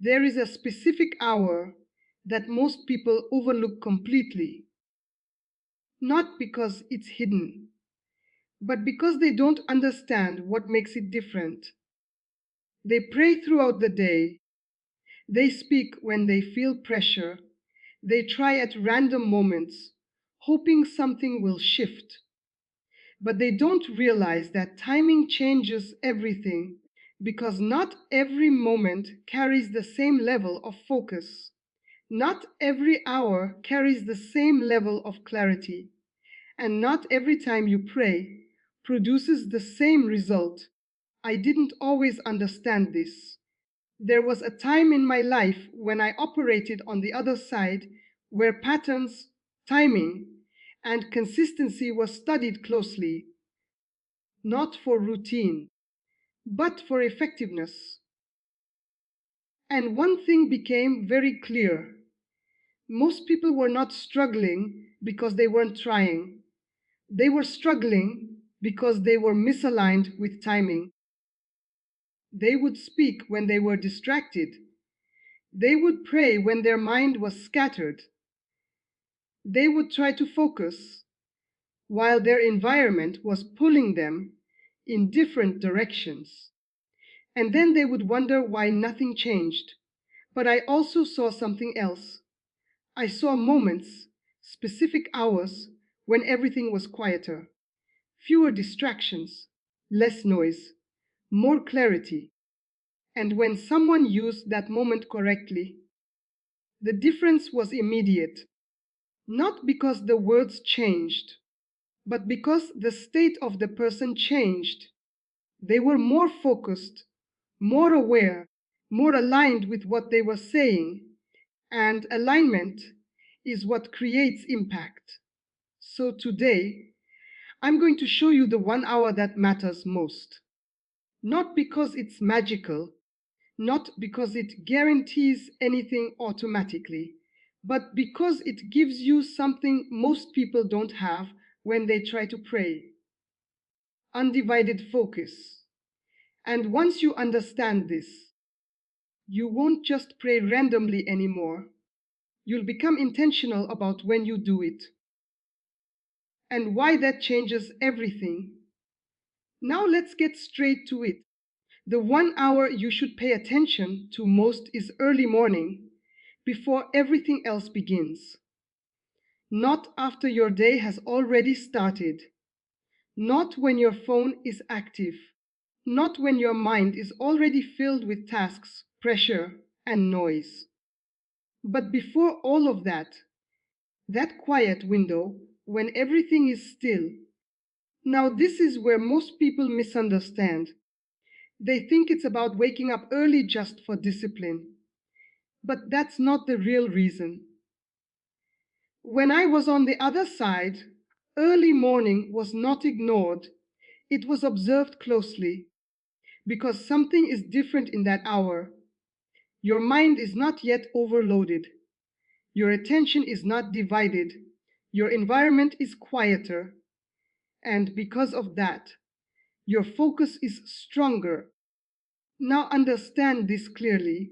There is a specific hour that most people overlook completely, not because it's hidden, but because they don't understand what makes it different. They pray throughout the day, they speak when they feel pressure, they try at random moments, hoping something will shift. But they don't realize that timing changes everything because not every moment carries the same level of focus. Not every hour carries the same level of clarity. And not every time you pray produces the same result. I didn't always understand this. There was a time in my life when I operated on the other side where patterns, timing, and consistency were studied closely, not for routine, but for effectiveness. And one thing became very clear. Most people were not struggling because they weren't trying. They were struggling because they were misaligned with timing. They would speak when they were distracted. They would pray when their mind was scattered. They would try to focus while their environment was pulling them in different directions. And then they would wonder why nothing changed. But I also saw something else. I saw moments, specific hours, when everything was quieter, fewer distractions, less noise, more clarity. And when someone used that moment correctly, the difference was immediate, not because the words changed, but because the state of the person changed. They were more focused, more aware, more aligned with what they were saying, and alignment is what creates impact. So today, I'm going to show you the 1 hour that matters most. Not because it's magical, not because it guarantees anything automatically, but because it gives you something most people don't have when they try to pray: undivided focus. And once you understand this, you won't just pray randomly anymore. You'll become intentional about when you do it and why that changes everything. Now let's get straight to it. The 1 hour you should pay attention to most is early morning, before everything else begins. Not after your day has already started. Not when your phone is active. Not when your mind is already filled with tasks, pressure, and noise. But before all of that, that quiet window when everything is still. Now, this is where most people misunderstand. They think it's about waking up early just for discipline. But that's not the real reason. When I was on the other side, early morning was not ignored, it was observed closely, because something is different in that hour. Your mind is not yet overloaded. Your attention is not divided. Your environment is quieter. And because of that, your focus is stronger. Now understand this clearly.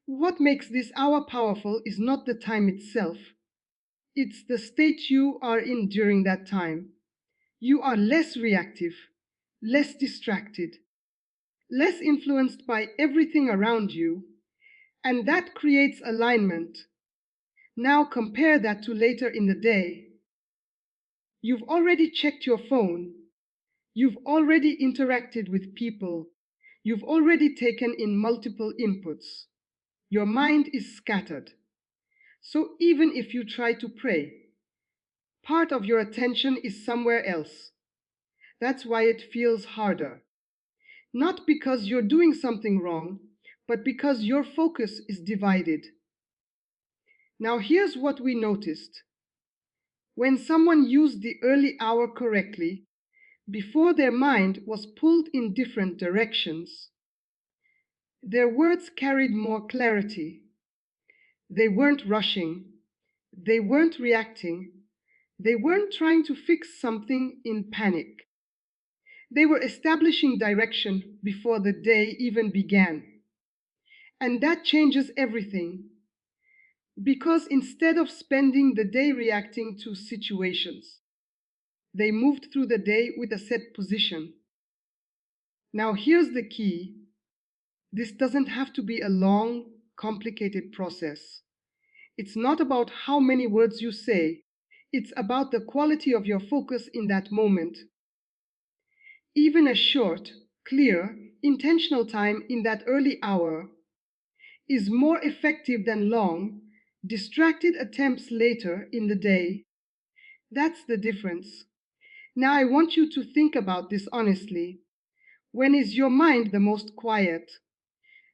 What makes this hour powerful is not the time itself. It's the state you are in during that time. You are less reactive, less distracted, less influenced by everything around you, and that creates alignment. Now compare that to later in the day. You've already checked your phone. You've already interacted with people. You've already taken in multiple inputs. Your mind is scattered. So even if you try to pray, part of your attention is somewhere else. That's why it feels harder. Not because you're doing something wrong, but because your focus is divided. Now here's what we noticed. When someone used the early hour correctly, before their mind was pulled in different directions, their words carried more clarity. They weren't rushing. They weren't reacting. They weren't trying to fix something in panic. They were establishing direction before the day even began. And that changes everything. Because instead of spending the day reacting to situations, they moved through the day with a set position. Now, here's the key: this doesn't have to be a long, complicated process. It's not about how many words you say, it's about the quality of your focus in that moment. Even a short, clear, intentional time in that early hour is more effective than long, distracted attempts later in the day. That's the difference. Now I want you to think about this honestly. When is your mind the most quiet?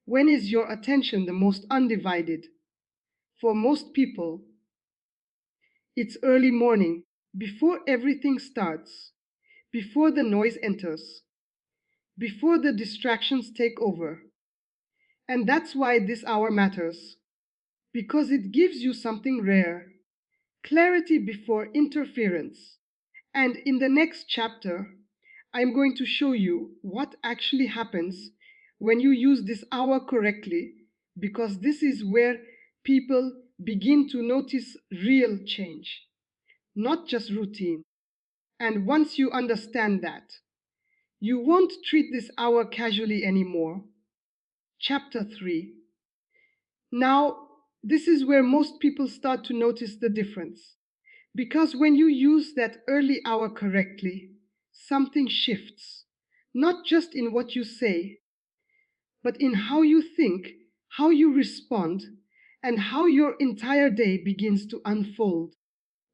When is your attention the most undivided? For most people, it's early morning, before everything starts, before the noise enters, before the distractions take over. And that's why this hour matters, because it gives you something rare: clarity before interference. And in the next chapter, I'm going to show you what actually happens when you use this hour correctly, because this is where people begin to notice real change, not just routine. And once you understand that, you won't treat this hour casually anymore. Chapter 3. Now, this is where most people start to notice the difference. Because when you use that early hour correctly, something shifts, not just in what you say, but in how you think, how you respond, and how your entire day begins to unfold.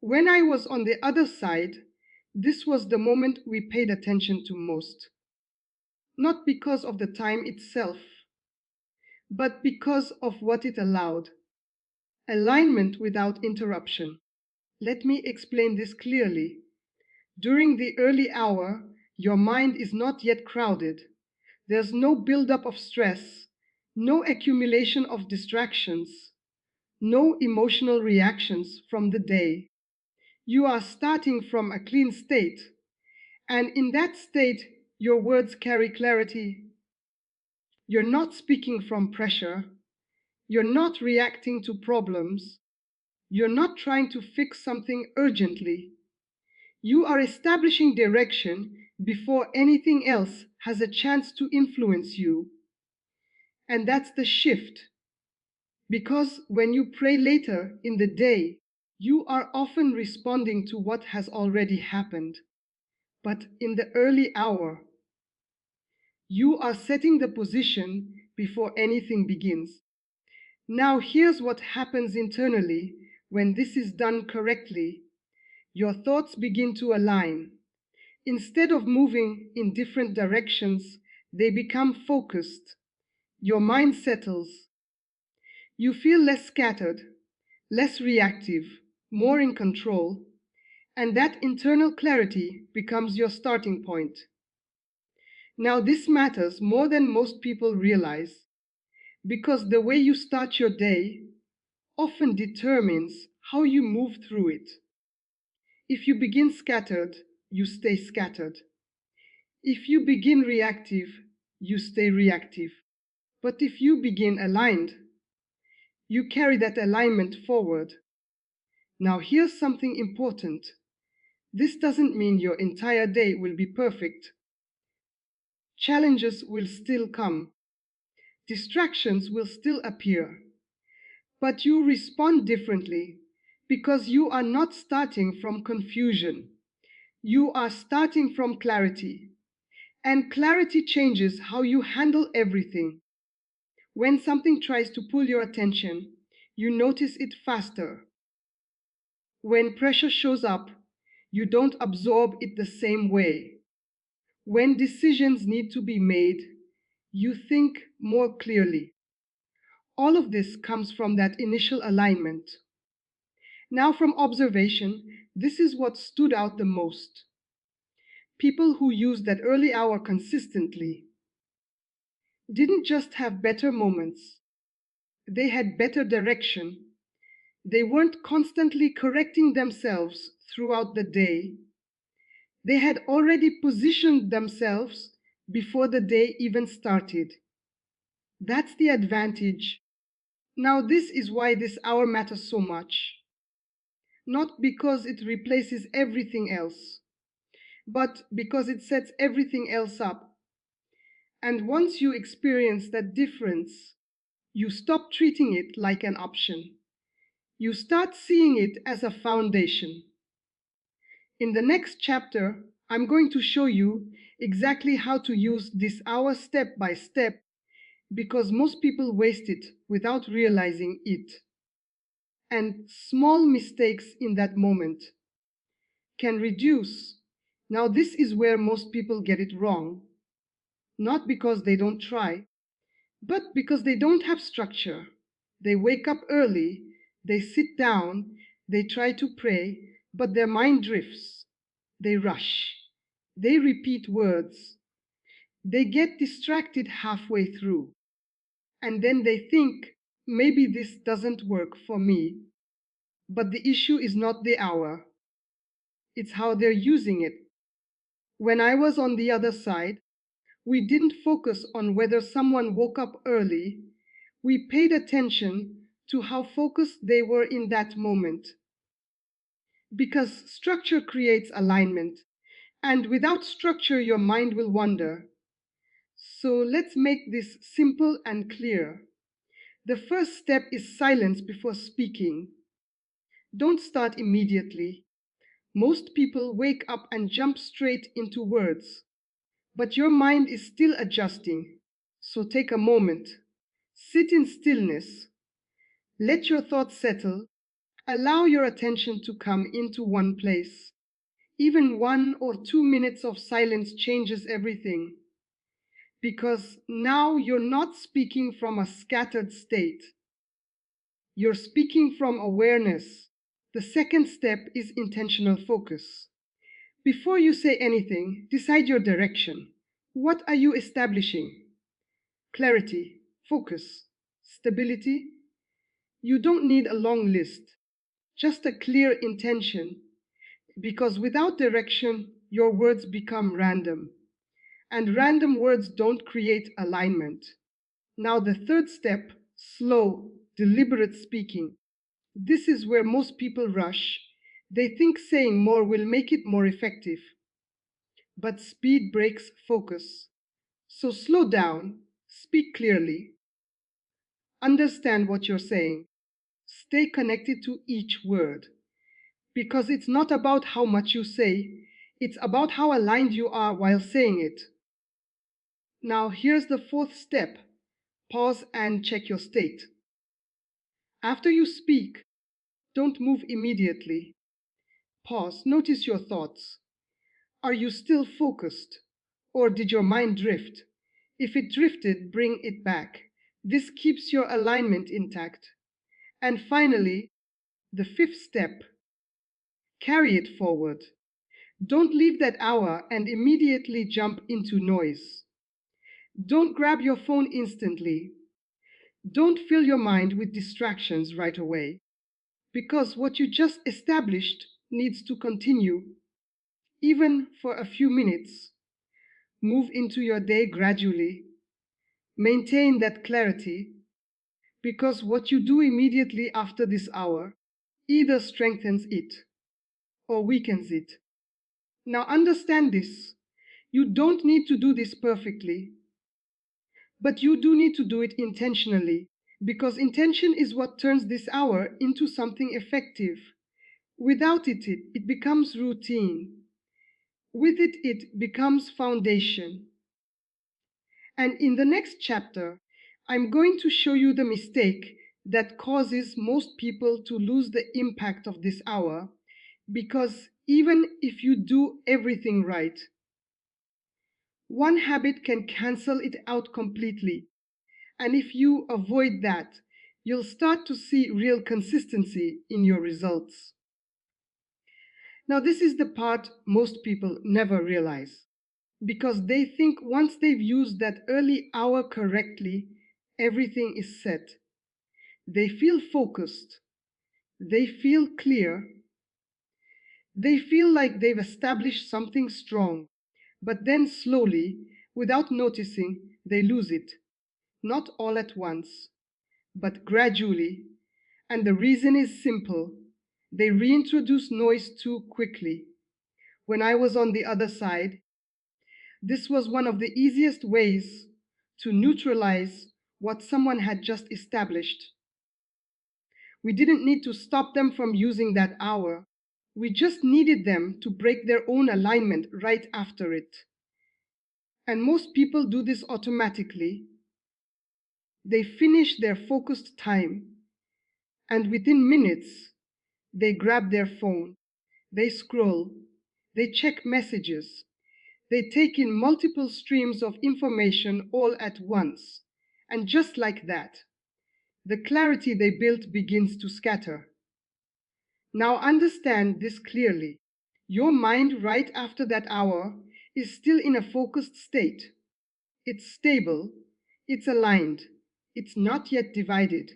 When I was on the other side, this was the moment we paid attention to most. Not because of the time itself, but because of what it allowed: alignment without interruption. Let me explain this clearly. During the early hour, your mind is not yet crowded. There's no buildup of stress, no accumulation of distractions, no emotional reactions from the day. You are starting from a clean state, and in that state, your words carry clarity. You're not speaking from pressure. You're not reacting to problems. You're not trying to fix something urgently. You are establishing direction before anything else has a chance to influence you. And that's the shift. Because when you pray later in the day, you are often responding to what has already happened. But in the early hour, you are setting the position before anything begins. Now, here's what happens internally when this is done correctly. Your thoughts begin to align. Instead of moving in different directions, they become focused. Your mind settles. You feel less scattered, less reactive, more in control, and that internal clarity becomes your starting point. Now, this matters more than most people realize, because the way you start your day often determines how you move through it. If you begin scattered, you stay scattered. If you begin reactive, you stay reactive. But if you begin aligned, you carry that alignment forward. Now, here's something important. This doesn't mean your entire day will be perfect. Challenges will still come. Distractions will still appear. But you respond differently because you are not starting from confusion. You are starting from clarity. And clarity changes how you handle everything. When something tries to pull your attention, you notice it faster. When pressure shows up, you don't absorb it the same way. When decisions need to be made, you think more clearly. All of this comes from that initial alignment. Now, from observation, this is what stood out the most. People who used that early hour consistently didn't just have better moments, they had better direction. They weren't constantly correcting themselves throughout the day. They had already positioned themselves before the day even started. That's the advantage. Now, this is why this hour matters so much. Not because it replaces everything else, but because it sets everything else up. And once you experience that difference, you stop treating it like an option. You start seeing it as a foundation. In the next chapter, I'm going to show you exactly how to use this hour step by step because most people waste it without realizing it. And small mistakes in that moment can reduce. Now, this is where most people get it wrong, not because they don't try, but because they don't have structure. They wake up early, they sit down, they try to pray, but their mind drifts. They rush. They repeat words. They get distracted halfway through. And then they think, maybe this doesn't work for me. But the issue is not the hour, it's how they're using it. When I was on the other side, we didn't focus on whether someone woke up early. We paid attention to how focused they were in that moment. Because structure creates alignment, and without structure, your mind will wander. So let's make this simple and clear. The first step is silence before speaking. Don't start immediately. Most people wake up and jump straight into words, but your mind is still adjusting. So take a moment, sit in stillness, let your thoughts settle, allow your attention to come into one place. Even 1 or 2 minutes of silence changes everything, because now you're not speaking from a scattered state. You're speaking from awareness. The second step is intentional focus. Before you say anything, decide your direction. What are you establishing? Clarity, focus, stability. You don't need a long list, just a clear intention, because without direction, your words become random, and random words don't create alignment. Now, the third step, slow, deliberate speaking. This is where most people rush. They think saying more will make it more effective, but speed breaks focus. So slow down, speak clearly, understand what you're saying, stay connected to each word. Because it's not about how much you say, it's about how aligned you are while saying it. Now, here's the fourth step, pause and check your state. After you speak, don't move immediately. Pause, notice your thoughts. Are you still focused? Or did your mind drift? If it drifted, bring it back. This keeps your alignment intact. And finally, the fifth step, carry it forward. Don't leave that hour and immediately jump into noise. Don't grab your phone instantly. Don't fill your mind with distractions right away. Because what you just established needs to continue, even for a few minutes. Move into your day gradually. Maintain that clarity, because what you do immediately after this hour either strengthens it or weakens it. Now understand this. You don't need to do this perfectly, but you do need to do it intentionally, because intention is what turns this hour into something effective. Without it becomes routine. With it becomes foundation. And in the next chapter, I'm going to show you the mistake that causes most people to lose the impact of this hour, because even if you do everything right, one habit can cancel it out completely. And if you avoid that, you'll start to see real consistency in your results. Now, this is the part most people never realize, because they think once they've used that early hour correctly, everything is set. They feel focused, they feel clear, they feel like they've established something strong, but then slowly, without noticing, they lose it. not all at once, but gradually, and the reason is simple. They reintroduce noise too quickly. When I was on the other side, this was one of the easiest ways to neutralize what someone had just established. We didn't need to stop them from using that hour. We just needed them to break their own alignment right after it. And most people do this automatically. They finish their focused time, and within minutes, they grab their phone, they scroll, they check messages, they take in multiple streams of information all at once. And just like that, the clarity they built begins to scatter. Now understand this clearly. Your mind right after that hour is still in a focused state. It's stable, it's aligned, it's not yet divided.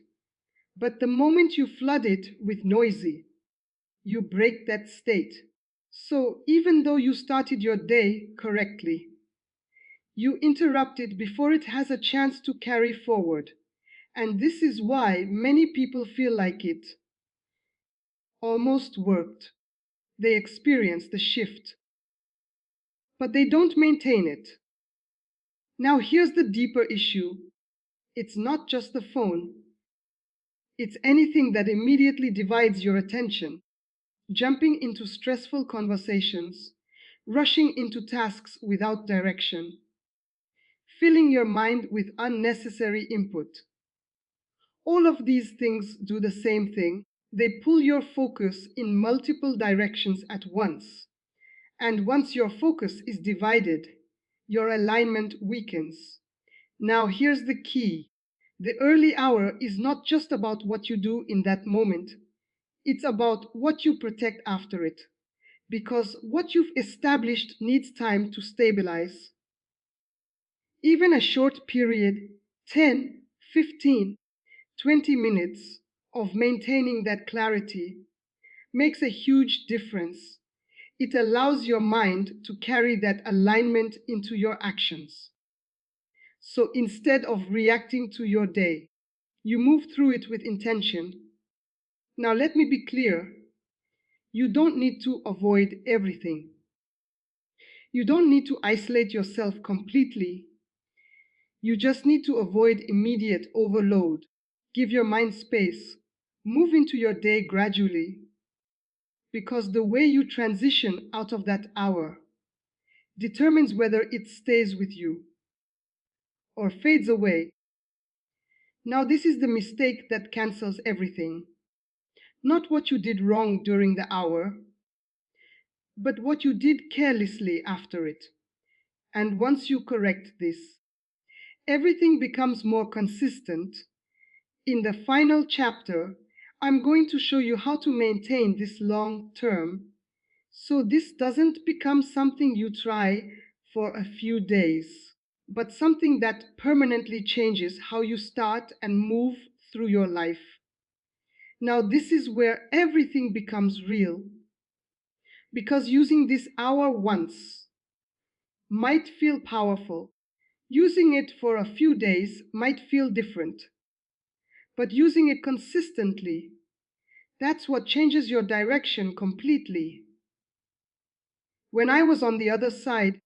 But the moment you flood it with noisy, you break that state. So even though you started your day correctly, you interrupt it before it has a chance to carry forward. And this is why many people feel like it almost worked. They experience the shift, but they don't maintain it. Now, here's the deeper issue. It's not just the phone, it's anything that immediately divides your attention. Jumping into stressful conversations, rushing into tasks without direction, filling your mind with unnecessary input. All of these things do the same thing. They pull your focus in multiple directions at once. And once your focus is divided, your alignment weakens. Now, here's the key. The early hour is not just about what you do in that moment, it's about what you protect after it. Because what you've established needs time to stabilize. Even a short period, 10, 15, 20 minutes of maintaining that clarity makes a huge difference. It allows your mind to carry that alignment into your actions. So instead of reacting to your day, you move through it with intention. Now, let me be clear. You don't need to avoid everything. You don't need to isolate yourself completely. You just need to avoid immediate overload. Give your mind space. Move into your day gradually. Because the way you transition out of that hour determines whether it stays with you or fades away. Now, this is the mistake that cancels everything. Not what you did wrong during the hour, but what you did carelessly after it. And once you correct this, everything becomes more consistent. In the final chapter, I'm going to show you how to maintain this long term so this doesn't become something you try for a few days, but something that permanently changes how you start and move through your life. Now, this is where everything becomes real, because using this hour once might feel powerful. Using it for a few days might feel different, but using it consistently, that's what changes your direction completely. When I was on the other side,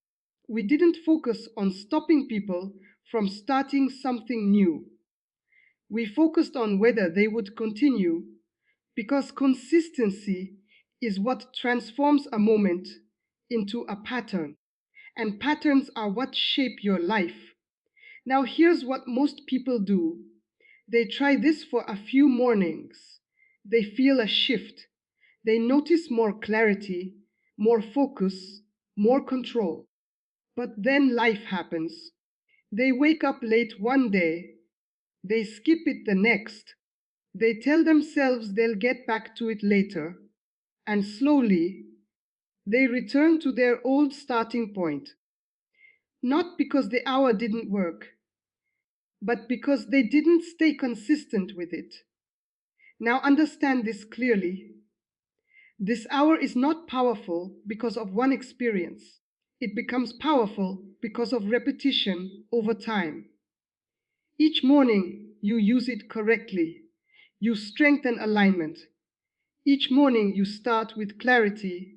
we didn't focus on stopping people from starting something new. We focused on whether they would continue, because consistency is what transforms a moment into a pattern, and patterns are what shape your life. Now, here's what most people do. They try this for a few mornings. They feel a shift. They notice more clarity, more focus, more control. But then life happens. They wake up late one day. They skip it the next. They tell themselves they'll get back to it later. And slowly, they return to their old starting point. Not because the hour didn't work, but because they didn't stay consistent with it. Now understand this clearly. This hour is not powerful because of one experience. It becomes powerful because of repetition over time. Each morning, you use it correctly. You strengthen alignment. Each morning, you start with clarity.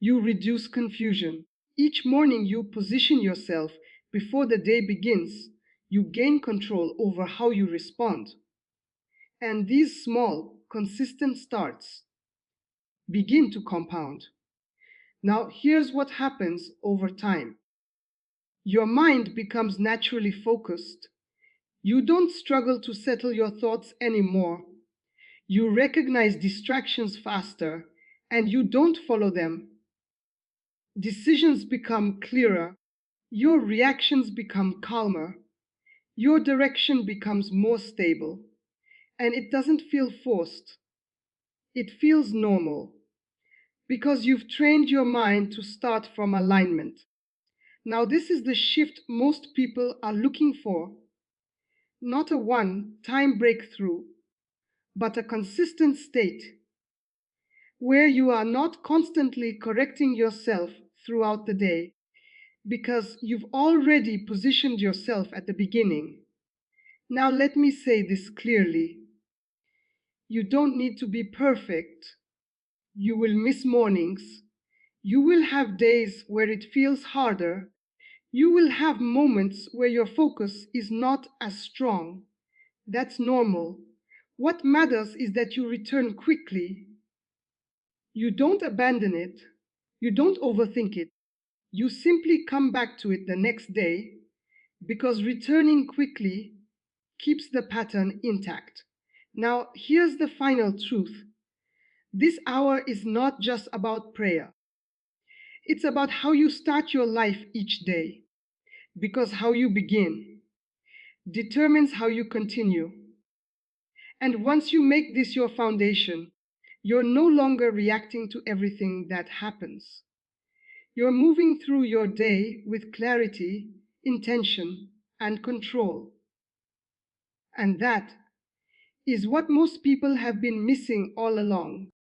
You reduce confusion. Each morning, you position yourself before the day begins. You gain control over how you respond. And these small, consistent starts begin to compound. Now, here's what happens over time. Your mind becomes naturally focused. You don't struggle to settle your thoughts anymore. You recognize distractions faster and you don't follow them. Decisions become clearer. Your reactions become calmer. Your direction becomes more stable. And it doesn't feel forced. It feels normal because you've trained your mind to start from alignment. Now, this is the shift most people are looking for, not a one-time breakthrough, but a consistent state where you are not constantly correcting yourself throughout the day because you've already positioned yourself at the beginning. Now, let me say this clearly. You don't need to be perfect. You will miss mornings. You will have days where it feels harder. You will have moments where your focus is not as strong. That's normal. What matters is that you return quickly. You don't abandon it. You don't overthink it. You simply come back to it the next day because returning quickly keeps the pattern intact. Now, here's the final truth. This hour is not just about prayer. It's about how you start your life each day, because how you begin determines how you continue. And once you make this your foundation, you're no longer reacting to everything that happens. You're moving through your day with clarity, intention, and control. And that is what most people have been missing all along.